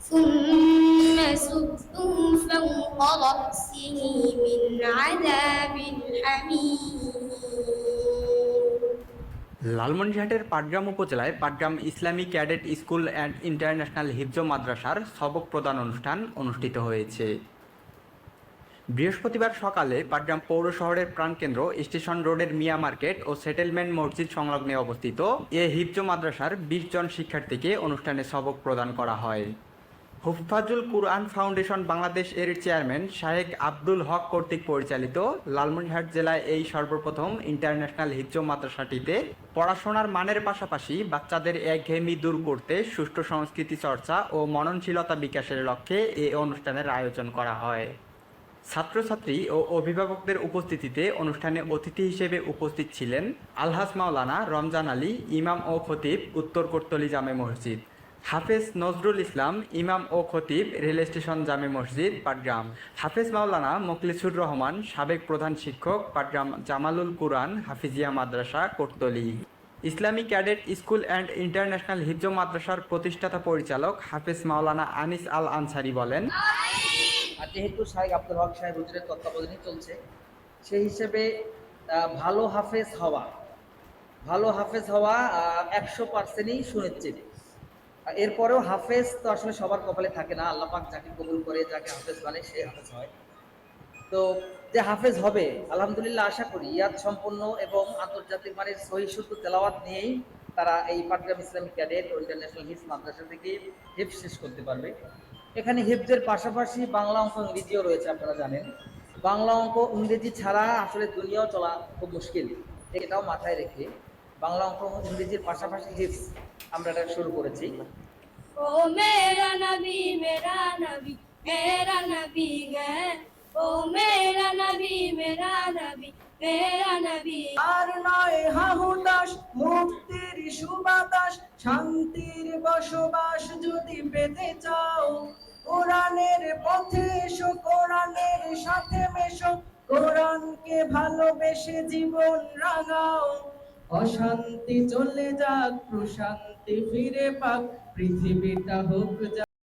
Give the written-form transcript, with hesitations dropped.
ثم صبوا فوق رأسه من عذاب الحميم। লালমনিরহাটের পাটগ্রাম উপজেলায় পাটগ্রাম ইসলামী cadet school and international হিফজ মাদ্রাসার সবক প্রদান অনুষ্ঠান অনুষ্ঠিত হয়েছে। বৃহস্পতিবার সকালে পাটগ্রাম পৌর শহরের প্রাণকেন্দ্র স্টেশন রোডের মিয়া মার্কেট ও সেটেলমেন্ট মসজিদ সংলগ্নে অবস্থিত এ হিফজ মাদ্রাসার ২০ জন শিক্ষার্থীকে অনুষ্ঠানে সবক প্রদান করা হয়। হুফফাজুল কুরআন ফাউন্ডেশন বাংলাদেশ এর চেয়ারম্যান শাহেখ আব্দুল হক কর্তৃক পরিচালিত লালমনিরহাট জেলায় এই সর্বপ্রথম ইন্টারন্যাশনাল হিফজ মাদ্রাসাটিতে পড়াশোনার মানের পাশাপাশি বাচ্চাদের একঘেয়েমি দূর করতে সুষ্ঠু সংস্কৃতি চর্চা ও মননশীলতা বিকাশের লক্ষ্যে এ অনুষ্ঠানের আয়োজন করা হয়। ছাত্রছাত্রী ও অভিভাবকদের উপস্থিতিতে অনুষ্ঠানে অতিথি হিসেবে উপস্থিত ছিলেন আলহাজ মাওলানা রমজান আলী, ইমাম ও খতিব, উত্তর কোটতলী জামে মসজিদ; হাফেজ নজরুল ইসলাম, ইমাম ও খতিব, রেল স্টেশন জামে মসজিদ, পাটগ্রাম; হাফেজ মাওলানা মোখলেছুর রহমান, সাবেক প্রধান শিক্ষক, পাটগ্রাম জামালুল কুরআন হাফিজিয়া মাদ্রাসা, কোটতলী; ইসলামী ক্যাডেট স্কুল অ্যান্ড ইন্টারন্যাশনাল হিফজ মাদ্রাসার প্রতিষ্ঠাতা পরিচালক হাফেজ মাওলানা আনিস আল আনসারি বলেন, আর যেহেতু শাহেখ আব্দুল হক সাহেব হুজুরের তত্ত্বাবধানেই চলছে, সেই হিসেবে ভালো হাফেজ হওয়া 100%ই সুনিশ্চিত। এরপরেও হাফেজ তো আসলে সবার কপালে থাকে না, আল্লাহ পাক যাকে কবুল করে, যাকে হাফেজ বানায় সে হাফেজ হয়। তো যে হাফেজ হবে আলহামদুলিল্লাহ আশা করি ইয়াদ সম্পন্ন এবং আন্তর্জাতিক মানের সহি শুদ্ধ তেলাওয়াত নিয়েই তারা এই পাটগ্রাম ইসলামিক ক্যাডেট ও ইন্টারন্যাশনাল হিফজ মাদ্রাসা থেকে হিফজ শেষ করতে পারবে। এখানে হিফজের পাশাপাশি বাংলা অঙ্ক ইংরেজিও রয়েছে, আপনারা জানেন। বাংলা অঙ্ক ইংরেজি ছাড়া আসলে দুনিয়াও চলা খুব মুশকিল, এটাও মাথায় রেখে বাংলা অঙ্ক ইংরেজির পাশাপাশি হিফজ আমরা এটা শুরু করেছি। ओ मेरा नबी मेरा नबी है, ओ मेरा नबी मेरा नबी। আর নয় হাহুতাস, মুক্তির সুবাতাস, শান্তির বসবাস যদি পেতে চাও, কোরআনের পথে এসো, কোরআনের সাথে মেশো, কোরআনকে ভালোবেসে জীবন রাঙাও। অশান্তি চলে যাক, প্রশান্তি ফিরে পাক, পৃথিবীটা হোক